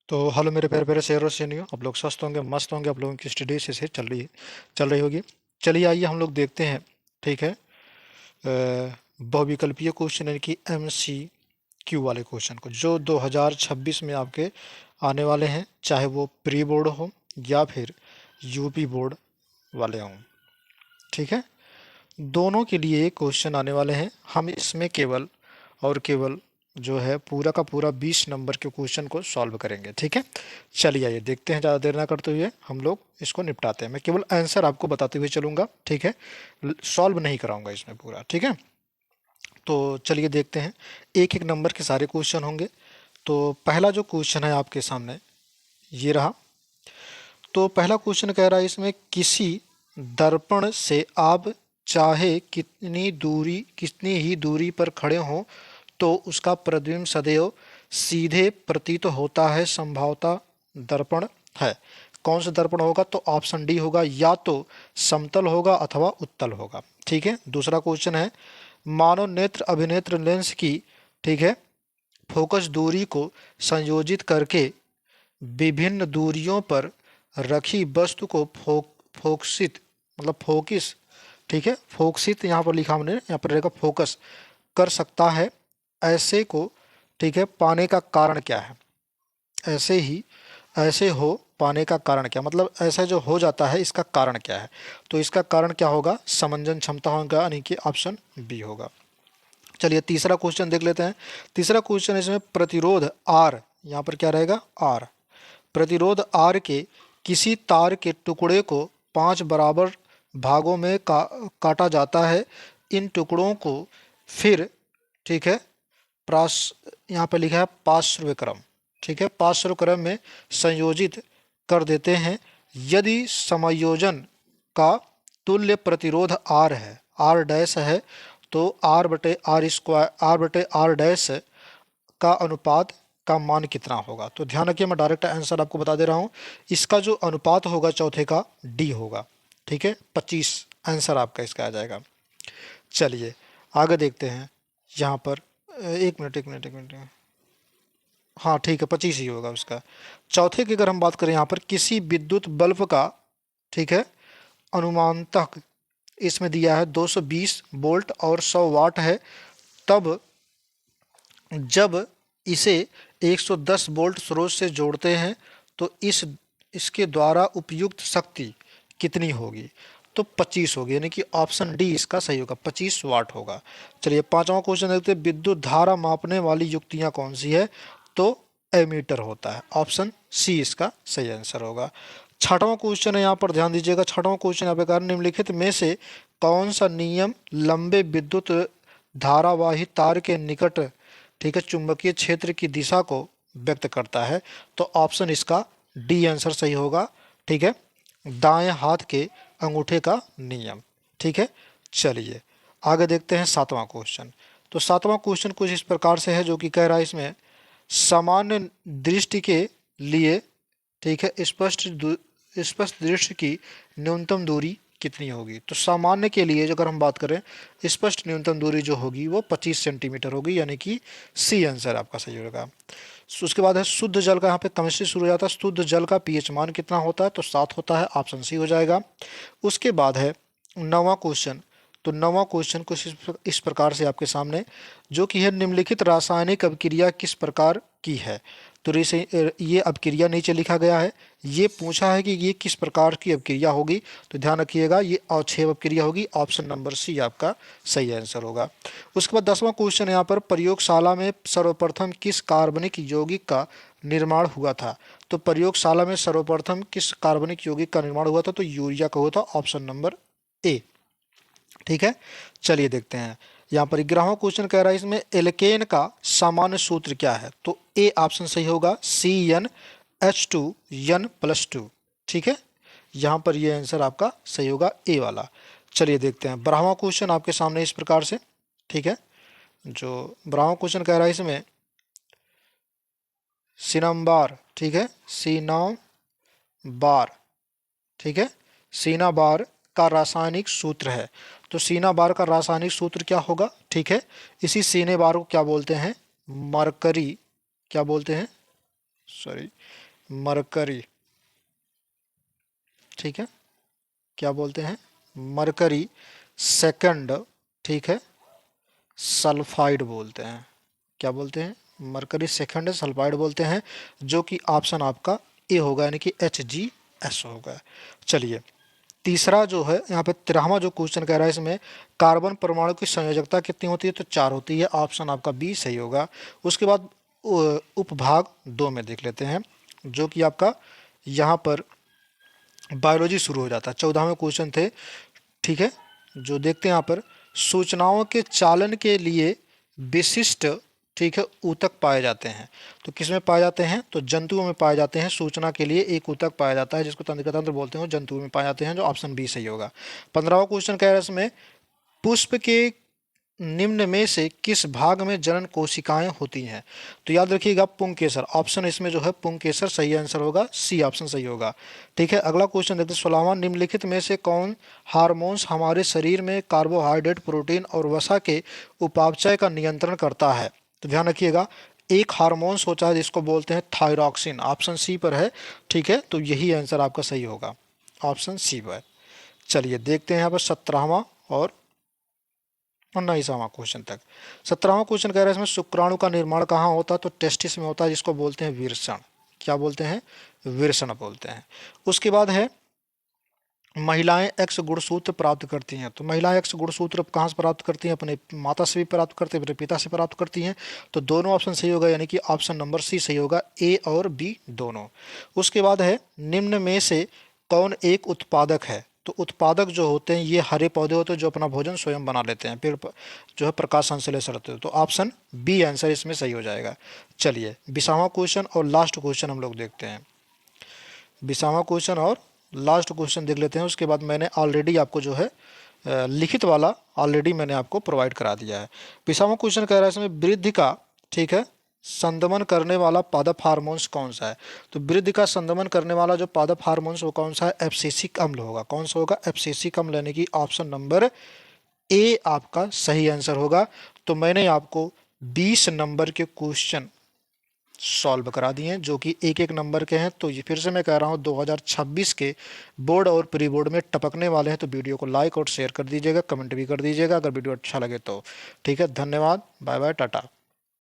तो हेलो मेरे प्यारे प्यारे शेर और शेरनियों, आप लोग स्वस्थ होंगे, मस्त होंगे। आप लोगों की स्टडी से चल रही होगी। चलिए आइए हम लोग देखते हैं। ठीक है। बहुविकल्पीय क्वेश्चन यानी कि MCQ वाले क्वेश्चन को, जो 2026 में आपके आने वाले हैं, चाहे वो प्री बोर्ड हो या फिर यूपी बोर्ड वाले हों। ठीक है। दोनों के लिए ये क्वेश्चन आने वाले हैं। हम इसमें केवल और केवल जो है पूरा का पूरा 20 नंबर के क्वेश्चन को सॉल्व करेंगे। ठीक है। चलिए आइए देखते हैं, ज़्यादा देर ना करते हुए हम लोग इसको निपटाते हैं। मैं केवल आंसर आपको बताते हुए चलूंगा। ठीक है। सॉल्व नहीं कराऊंगा इसमें पूरा। ठीक है। तो चलिए देखते हैं। एक एक नंबर के सारे क्वेश्चन होंगे। तो पहला जो क्वेश्चन है आपके सामने ये रहा। तो पहला क्वेश्चन कह रहा है इसमें, किसी दर्पण से आप चाहे कितनी ही दूरी पर खड़े हों तो उसका प्रतिबिंब सदैव सीधे प्रतीत होता है, संभवतः दर्पण है। कौन सा दर्पण होगा? तो ऑप्शन डी होगा, या तो समतल होगा अथवा उत्तल होगा। ठीक है। दूसरा क्वेश्चन है, मानव नेत्र अभिनेत्र लेंस की, ठीक है, फोकस दूरी को संयोजित करके विभिन्न दूरियों पर रखी वस्तु को फोकसित, मतलब फोकस, ठीक है, फोकसित यहाँ पर लिखा हमने, यहाँ पर रहेगा फोकस कर सकता है, ऐसे को, ठीक है, पाने का कारण क्या है? ऐसे ही ऐसे हो पाने का कारण क्या, मतलब ऐसा जो हो जाता है इसका कारण क्या है? तो इसका कारण क्या होगा? समंजन क्षमता होगा, यानी कि ऑप्शन बी होगा। चलिए तीसरा क्वेश्चन देख लेते हैं। तीसरा क्वेश्चन इसमें प्रतिरोध आर, यहाँ पर क्या रहेगा? आर। प्रतिरोध आर के किसी तार के टुकड़े को 5 बराबर भागों में काटा जाता है। इन टुकड़ों को फिर, ठीक है, प्रास यहाँ पे लिखा है पार्श्व क्रम, ठीक है, पार्श्व क्रम में संयोजित कर देते हैं। यदि समायोजन का तुल्य प्रतिरोध आर है, आर डैश है, तो आर बटे आर स्क्वायर, आर बटे आर डैश का अनुपात का मान कितना होगा? तो ध्यान रखिए, मैं डायरेक्ट आंसर आपको बता दे रहा हूँ। इसका जो अनुपात होगा चौथे का, डी होगा। ठीक है। 25 आंसर आपका इसका आ जाएगा। चलिए आगे देखते हैं। यहाँ पर एक मिनट। हाँ ठीक है, 25 ही होगा उसका। चौथे की अगर हम बात करें, यहाँ पर किसी विद्युत बल्ब का, ठीक है, अनुमानतः इसमें दिया है 220 वोल्ट और 100 वाट है। तब जब इसे 110 वोल्ट स्रोत से जोड़ते हैं तो इसके द्वारा उपयुक्त शक्ति कितनी होगी? तो 25 होगी, यानी कि ऑप्शन डी इसका सही होगा, 25 वाट होगा। चलिए पांचवा क्वेश्चन देखते हैं, विद्युत धारा मापने वाली युक्तियां कौन सी है? तो एमीटर होता है, ऑप्शन सी इसका सही आंसर होगा। छठवां क्वेश्चन है, यहाँ पर ध्यान दीजिएगा। छठवां क्वेश्चन यहाँ पे कहा, निम्नलिखित में से कौन सा नियम लंबे विद्युत धारावाही तार के निकट, ठीक है, चुंबकीय क्षेत्र की दिशा को व्यक्त करता है? तो ऑप्शन इसका डी आंसर सही होगा। ठीक है, दाएं हाथ के अंगूठे का नियम। ठीक है। चलिए आगे देखते हैं सातवां क्वेश्चन। तो सातवां क्वेश्चन कुछ इस प्रकार से है, जो कि कह रहा है इसमें, सामान्य दृष्टि के लिए, ठीक है, स्पष्ट दृश्य की न्यूनतम दूरी कितनी होगी? तो सामान्य के लिए अगर हम बात करें, स्पष्ट न्यूनतम दूरी जो होगी वो 25 सेंटीमीटर होगी, यानी कि सी आंसर आपका सही होगा। उसके बाद है शुद्ध जल का, यहाँ पे केमिस्ट्री शुरू हो जाता है। शुद्ध जल का पीएच मान कितना होता है? तो 7 होता है, ऑप्शन सी हो जाएगा। उसके बाद है नौवां क्वेश्चन। तो नौवां क्वेश्चन कुछ इस प्रकार से आपके सामने, जो कि है, निम्नलिखित रासायनिक अभिक्रिया किस प्रकार की है? तो ये अभिक्रिया नीचे लिखा गया है। ये पूछा है कि ये किस प्रकार की अभिक्रिया होगी? तो ध्यान रखिएगा, ये अवक्षेप अभिक्रिया होगी, ऑप्शन नंबर सी आपका सही आंसर होगा। उसके बाद 10वां क्वेश्चन यहाँ पर, प्रयोगशाला में सर्वप्रथम किस कार्बनिक यौगिक का निर्माण हुआ था? तो प्रयोगशाला में सर्वप्रथम किस कार्बनिक यौगिक का निर्माण हुआ था? तो यूरिया का हुआ था, ऑप्शन नंबर ए। ठीक है। चलिए देखते हैं। यहाँ पर 11वां क्वेश्चन कह रहा है इसमें, एल्केन का सामान्य सूत्र क्या है? तो ए ऑप्शन सही होगा, CnH2n+2। ठीक है, यहाँ पर ये आंसर आपका सही होगा, ए वाला। चलिए देखते हैं 12वां क्वेश्चन आपके सामने इस प्रकार से। ठीक है, जो 12वां क्वेश्चन कह रहा है इसमें, सिनम्बार, ठीक है, बार, ठीक है, सीना बार का रासायनिक सूत्र है। तो सीना बार का रासायनिक सूत्र क्या होगा? ठीक है, इसी सीने बार को क्या बोलते हैं? मरकरी, क्या बोलते हैं? सॉरी, मरकरी, ठीक है, क्या बोलते हैं, मरकरी सेकंड, ठीक है, सल्फाइड बोलते हैं। क्या बोलते हैं, मरकरी सेकंड सल्फाइड बोलते हैं, जो कि ऑप्शन आपका ए होगा, यानी कि HgS होगा। चलिए, तीसरा जो है यहाँ पे 13वां जो क्वेश्चन कह रहा है, इसमें कार्बन परमाणु की संयोजकता कितनी होती है, तो 4 होती है, ऑप्शन आपका बी सही होगा। उसके बाद उपभाग 2 में देख लेते हैं, जो कि आपका यहाँ पर बायोलॉजी शुरू हो जाता है, 14वें क्वेश्चन थे, ठीक है। जो देखते हैं यहाँ पर, सूचनाओं के चालन के लिए विशिष्ट, ठीक है, ऊतक पाए जाते हैं। तो किस में पाए जाते हैं, तो जंतुओं में पाए जाते हैं। सूचना के लिए एक ऊतक पाया जाता है जिसको तंत्रिका तंत्र बोलते हैं, जंतुओं में पाए जाते हैं, जो ऑप्शन बी सही होगा। 15वां क्वेश्चन कह रहा है इसमें, पुष्प के निम्न में से किस भाग में जनन कोशिकाएं होती हैं, तो याद रखिएगा पुंकेसर, ऑप्शन इसमें जो है पुंकेसर सही आंसर होगा, सी ऑप्शन सही होगा, ठीक है। अगला क्वेश्चन देखते हैं 16वां, निम्नलिखित में से कौन हार्मोन्स हमारे शरीर में कार्बोहाइड्रेट, प्रोटीन और वसा के उपापचय का नियंत्रण करता है, तो ध्यान रखिएगा, एक हार्मोन्स होता है जिसको बोलते हैं थायरॉक्सिन, ऑप्शन सी पर है, ठीक है, तो यही आंसर आपका सही होगा, ऑप्शन सी पर। चलिए देखते हैं यहाँ पर 17वां और 19वां क्वेश्चन तक। 17वां क्वेश्चन कह रहा है इसमें, शुक्राणु का निर्माण कहाँ होता है, तो टेस्टिस में होता है, जिसको बोलते हैं विरसण। क्या बोलते हैं, विरसण बोलते हैं। उसके बाद है, महिलाएं एक्स गुणसूत्र प्राप्त करती हैं, तो महिलाएं एक्स गुणसूत्र कहाँ से प्राप्त करती हैं, अपने माता से भी प्राप्त करती हैं, अपने पिता से प्राप्त करती हैं, तो दोनों ऑप्शन सही होगा, यानी कि ऑप्शन नंबर सी सही होगा, ए और बी दोनों। उसके बाद है, निम्न में से कौन एक उत्पादक है, तो उत्पादक जो होते हैं ये हरे पौधे होते हैं जो अपना भोजन स्वयं बना लेते हैं, फिर जो है प्रकाश संश्लेषण होते हैं, तो ऑप्शन बी आंसर इसमें सही हो जाएगा। चलिए 20वां क्वेश्चन और लास्ट क्वेश्चन हम लोग देखते हैं, 20वां क्वेश्चन और लास्ट क्वेश्चन देख लेते हैं। उसके बाद मैंने ऑलरेडी आपको जो है लिखित वाला ऑलरेडी मैंने आपको प्रोवाइड करा दिया है। 20वां क्वेश्चन कह रहा है इसमें, वृद्धि का, ठीक है, संदमन करने वाला पादप हार्मोन्स कौन सा है, तो वृद्धि का संदमन करने वाला जो पादप हार्मोन्स वो कौन सा है, एब्सिसिक अम्ल होगा। कौन सा होगा, एब्सिसिक अम्ल, यानी कि ऑप्शन नंबर ए आपका सही आंसर होगा। तो मैंने आपको 20 नंबर के क्वेश्चन सॉल्व करा दिए हैं, जो कि एक एक नंबर के हैं। तो ये फिर से मैं कह रहा हूँ, 2026 के बोर्ड और प्री बोर्ड में टपकने वाले हैं, तो वीडियो को लाइक और शेयर कर दीजिएगा, कमेंट भी कर दीजिएगा अगर वीडियो अच्छा लगे तो, ठीक है। धन्यवाद, बाय बाय, टाटा।